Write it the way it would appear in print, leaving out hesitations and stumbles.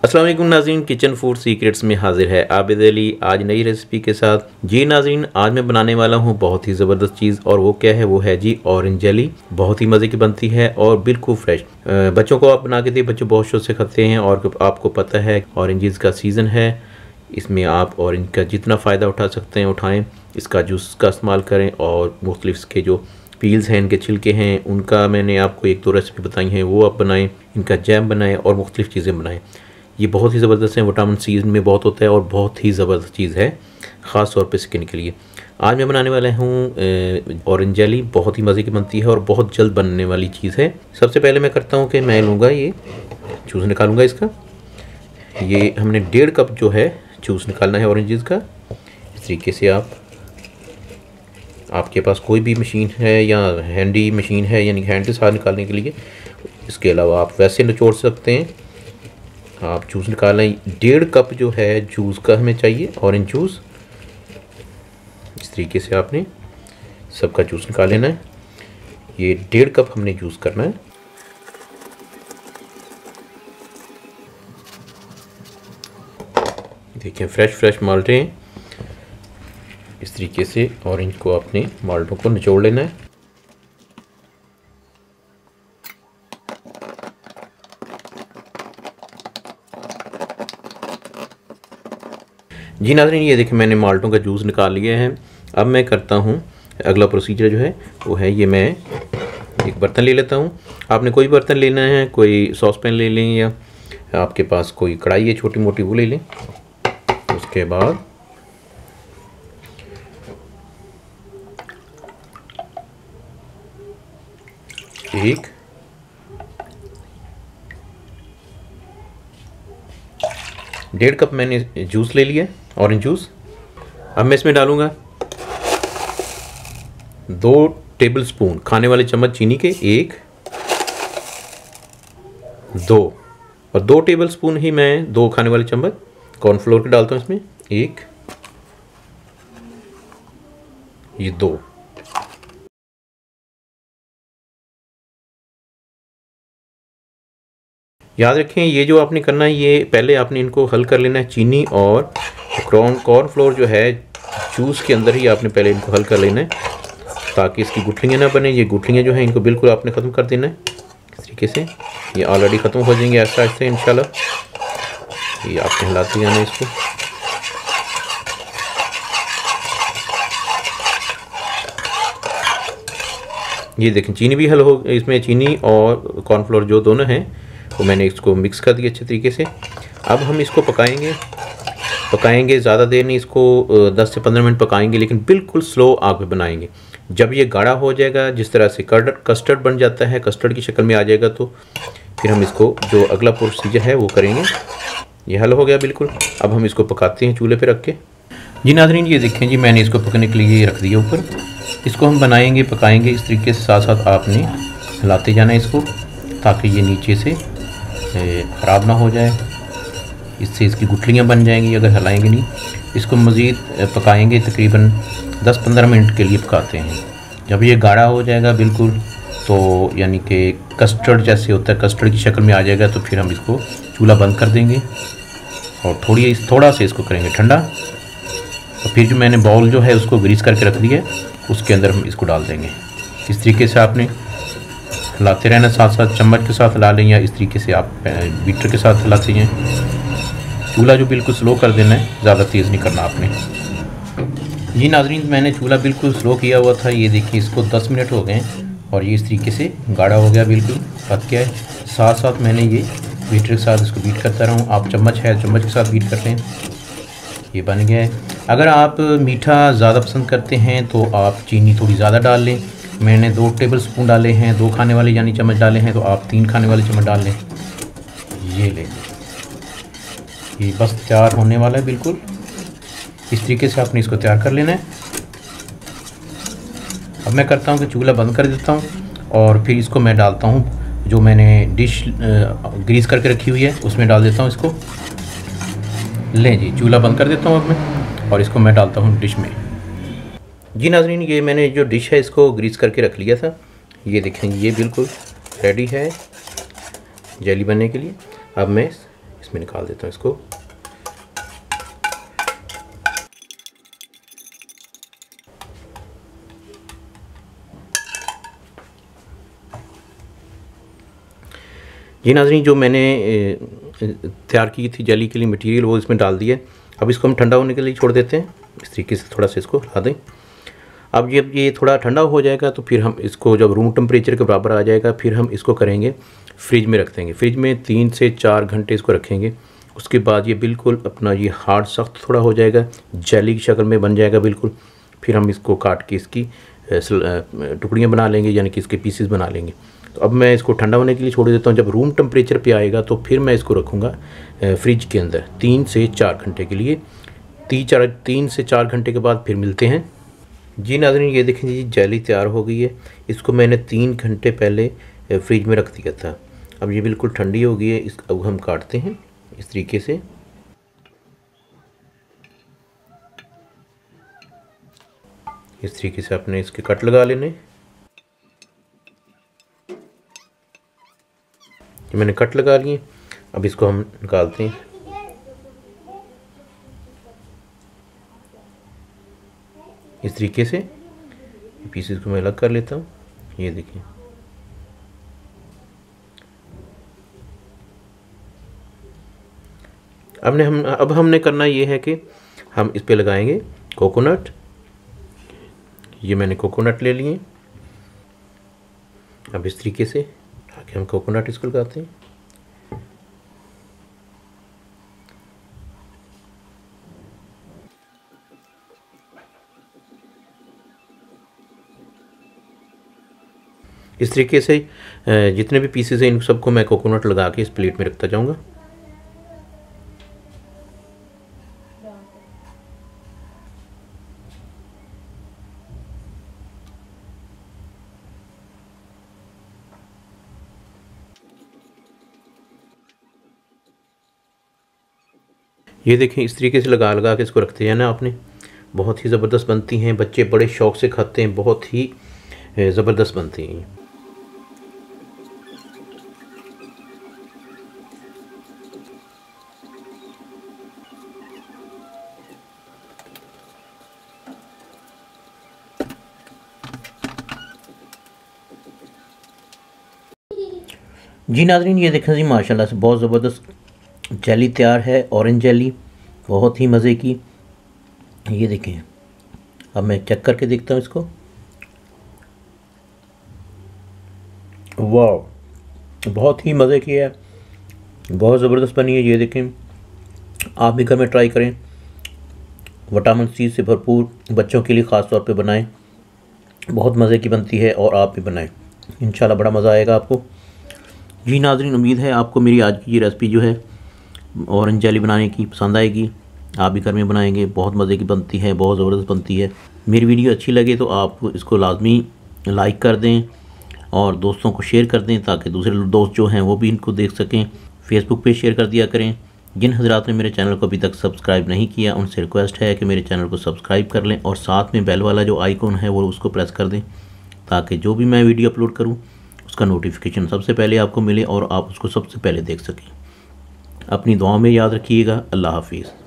अस्सलाम वालेकुम नाज़रीन, किचन फूड सीक्रेट्स में हाजिर है आबिद अली आज नई रेसिपी के साथ। जी नाज़रीन, आज मैं बनाने वाला हूँ बहुत ही ज़बरदस्त चीज़। और वो क्या है, वो है जी ऑरेंज जेली। बहुत ही मज़े की बनती है और बिल्कुल फ्रेश। बच्चों को आप बना के दिए, बच्चे बहुत शौक से खाते हैं। और आपको पता है ऑरेंजेस का सीज़न है, इसमें आप ऑरेंज का जितना फ़ायदा उठा सकते हैं उठाएँ। इसका जूस का इस्तेमाल करें और मुख्तलिफ के जो पील्स हैं, इनके छिलके हैं, उनका मैंने आपको एक दो रेसिपी बताई हैं, वो आप बनाएं। इनका जैम बनाएं और मुख्तलिफ चीज़ें बनाएं। ये बहुत ही ज़बरदस्त है, विटामिन सी में बहुत होता है और बहुत ही ज़बरदस्त चीज़ है, ख़ास तौर पे स्किन के लिए। आज मैं बनाने वाला हूँ ऑरेंज जेली। बहुत ही मज़े की बनती है और बहुत जल्द बनने वाली चीज़ है। सबसे पहले मैं करता हूँ कि मैं लूँगा ये जूस निकालूँगा इसका। ये हमने 1.5 कप जो है जूस निकालना है ऑरेंजेस का। इस तरीके से आपके पास कोई भी मशीन है या हैंडी मशीन है, यानी हैंड के साथ निकालने के लिए। इसके अलावा आप वैसे निचोड़ सकते हैं। आप जूस निकाल लें। 1.5 कप जो है जूस का हमें चाहिए, ऑरेंज जूस। इस तरीके से आपने सबका जूस निकाल लेना है। ये 1.5 कप हमने जूस करना है। देखिए फ्रेश माल्टे हैं। इस तरीके से ऑरेंज को अपने माल्टों को निचोड़ लेना है। जी नाज़रीन, ये देखिए मैंने माल्टों का जूस निकाल लिया है। अब मैं करता हूँ अगला प्रोसीजर जो है वो है, ये मैं एक बर्तन ले लेता हूँ। आपने कोई बर्तन लेना है, कोई सॉस पैन ले लें या आपके पास कोई कढ़ाई है छोटी मोटी, वो ले लें। उसके बाद एक 1.5 कप मैंने जूस ले लिया, ऑरेंज जूस। अब मैं इसमें डालूंगा 2 टेबलस्पून खाने वाले चम्मच चीनी के, 1 2 और 2 टेबलस्पून ही मैं 2 खाने वाले चम्मच कॉर्नफ्लोर के डालता हूँ इसमें, 1 ये 2। याद रखें, ये जो आपने करना है, ये पहले आपने इनको हल कर लेना है। चीनी और कॉर्नफ्लोर जो है जूस के अंदर ही आपने पहले इनको हल कर लेना है, ताकि इसकी गुठलियाँ ना बने। ये गुठलियाँ जो हैं इनको बिल्कुल आपने ख़त्म कर देना है। इस तरीके से ये ऑलरेडी ख़त्म हो जाएंगे ऐसा ऐसे इंशाल्लाह। ये आपने हिलाते जाना है इसको। ये देखें चीनी भी हल हो, इसमें चीनी और कॉर्नफ्लोर जो दोनों हैं वो मैंने इसको मिक्स कर दिया अच्छे तरीके से। अब हम इसको पकाएंगे ज़्यादा देर नहीं, इसको 10 से 15 मिनट पकाएंगे, लेकिन बिल्कुल स्लो आग पे बनाएंगे। जब ये गाढ़ा हो जाएगा, जिस तरह से कस्टर्ड बन जाता है, कस्टर्ड की शक्ल में आ जाएगा, तो फिर हम इसको जो अगला प्रोसीजर है वो करेंगे। ये हल हो गया बिल्कुल। अब हम इसको पकाते हैं चूल्हे पे रख के। जी नाज़रीन, ये देखें जी, मैंने इसको पकने के लिए रख दिया ऊपर। इसको हम पकाएंगे इस तरीके से। साथ साथ आपने हिलाते जाना है इसको, ताकि ये नीचे से ख़राब ना हो जाए। इससे इसकी गुठलियाँ बन जाएंगी अगर हिलाएंगे नहीं। इसको मज़ीद पकाएंगे, तकरीबन 10-15 मिनट के लिए पकाते हैं। जब ये गाढ़ा हो जाएगा बिल्कुल, तो यानी कि कस्टर्ड जैसे होता है, कस्टर्ड की शक्ल में आ जाएगा, तो फिर हम इसको चूल्हा बंद कर देंगे और थोड़ा सा इसको करेंगे ठंडा। और फिर जो मैंने बाउल जो है उसको ग्रीस करके रख दिया है, उसके अंदर हम इसको डाल देंगे। इस तरीके से आपने हिलाते रहना, साथ साथ चम्मच के साथ हिला लें या इस तरीके से आप बीटर के साथ हिलाते हैं। चूल्हा जो बिल्कुल स्लो कर देना है, ज़्यादा तेज़ नहीं करना आपने। जी नाज़रीन, मैंने चूल्हा बिल्कुल स्लो किया हुआ था। ये देखिए, इसको 10 मिनट हो गए और ये इस तरीके से गाढ़ा हो गया, बिल्कुल पक गया है। साथ साथ मैंने ये बीटर के साथ इसको बीट करता रहूँ। आप चम्मच के साथ बीट करते हैं, ये बन गया है। अगर आप मीठा ज़्यादा पसंद करते हैं तो आप चीनी थोड़ी ज़्यादा डाल लें। मैंने 2 टेबलस्पून डाले हैं, 2 खाने वाले यानी चम्मच डाले हैं, तो आप 3 खाने वाले चम्मच डाल लें। ये लें, ये बस तैयार होने वाला है बिल्कुल। इस तरीके से आपने इसको तैयार कर लेना है। अब मैं करता हूँ कि चूल्हा बंद कर देता हूँ और फिर इसको मैं डालता हूँ, जो मैंने डिश ग्रीस करके रखी हुई है उसमें डाल देता हूँ इसको। लें जी, चूल्हा बंद कर देता हूँ अब मैं, और इसको मैं डालता हूँ डिश में। जी नाज़रीन, ये मैंने जो डिश है इसको ग्रीस करके रख लिया था। ये देखेंगे, ये बिल्कुल रेडी है जेली बनने के लिए। अब मैं इसमें निकाल देता हूँ इसको। जी नाज़रीन, जो मैंने तैयार की थी जेली के लिए मटेरियल वो इसमें डाल दिया। अब इसको हम ठंडा होने के लिए छोड़ देते हैं। इस तरीके से थोड़ा सा इसको हिला दें। अब जब ये थोड़ा ठंडा हो जाएगा तो फिर हम इसको, जब रूम टेम्परेचर के बराबर आ जाएगा, फिर हम इसको करेंगे फ्रिज में रख देंगे। फ्रिज में 3 से 4 घंटे इसको रखेंगे। उसके बाद ये बिल्कुल अपना ये हार्ड सख्त थोड़ा हो जाएगा, जेली की शक्ल में बन जाएगा बिल्कुल। फिर हम इसको काट के इसकी टुकड़ियाँ बना लेंगे, यानी कि इसके पीसेस बना लेंगे। तो अब मैं इसको ठंडा होने के लिए छोड़ देता हूँ। जब रूम टेम्परेचर पे आएगा तो फिर मैं इसको रखूँगा फ्रिज के अंदर 3 से 4 घंटे के लिए। 3 से 4 घंटे के बाद फिर मिलते हैं। जी नाज़रीन, ये देखें जी, जेली तैयार हो गई है। इसको मैंने 3 घंटे पहले फ्रिज में रख दिया था। अब ये बिल्कुल ठंडी हो गई है। अब हम काटते हैं इस तरीके से। इस तरीके से आपने इसके कट लगा लेने। मैंने कट लगा लिए। अब इसको हम निकालते हैं। इस तरीके से पीसेस को मैं अलग कर लेता हूँ। ये देखिए, अब हमने करना ये है कि हम इस पे लगाएंगे कोकोनट। ये मैंने कोकोनट ले लिए। अब इस तरीके से आके हम कोकोनट इसको लगाते हैं। इस तरीके से जितने भी पीसेस हैं इन सबको मैं कोकोनट लगा के इस प्लेट में रखता जाऊंगा। ये देखें, इस तरीके से लगा लगा के इसको रखते हैं ना आपने। बहुत ही ज़बरदस्त बनती हैं, बच्चे बड़े शौक़ से खाते हैं, बहुत ही ज़बरदस्त बनती हैं। जी नाज़रीन, ये देखें जी, माशाल्लाह से बहुत ज़बरदस्त जेली तैयार है। ऑरेंज जेली, बहुत ही मज़े की। ये देखें, अब मैं चेक करके देखता हूँ इसको। वाह, बहुत ही मज़े की है, बहुत ज़बरदस्त बनी है। ये देखें, आप भी घर में ट्राई करें। विटामिन सी से भरपूर, बच्चों के लिए ख़ास तौर पे बनाएं। बहुत मज़े की बनती है और आप भी बनाएं, इंशाल्लाह बड़ा मज़ा आएगा आपको। जी नाज़रीन, उम्मीद है आपको मेरी आज की ये रेसिपी जो है ऑरेंज जेली बनाने की पसंद आएगी। आप भी घर में बनाएंगे, बहुत मज़े की बनती है, बहुत ज़बरदस्त बनती है। मेरी वीडियो अच्छी लगे तो आप इसको लाजमी लाइक कर दें और दोस्तों को शेयर कर दें, ताकि दूसरे दोस्त जो हैं वो भी इनको देख सकें। फेसबुक पे शेयर कर दिया करें। जिन हजरात ने मेरे चैनल को अभी तक सब्सक्राइब नहीं किया, उनसे रिक्वेस्ट है कि मेरे चैनल को सब्सक्राइब कर लें और साथ में बेल वाला जो आइकॉन है वो उसको प्रेस कर दें, ताकि जो भी मैं वीडियो अपलोड करूँ उसका नोटिफिकेशन सबसे पहले आपको मिले और आप उसको सबसे पहले देख सकें। अपनी दुआ में याद रखिएगा। अल्लाह हाफिज़।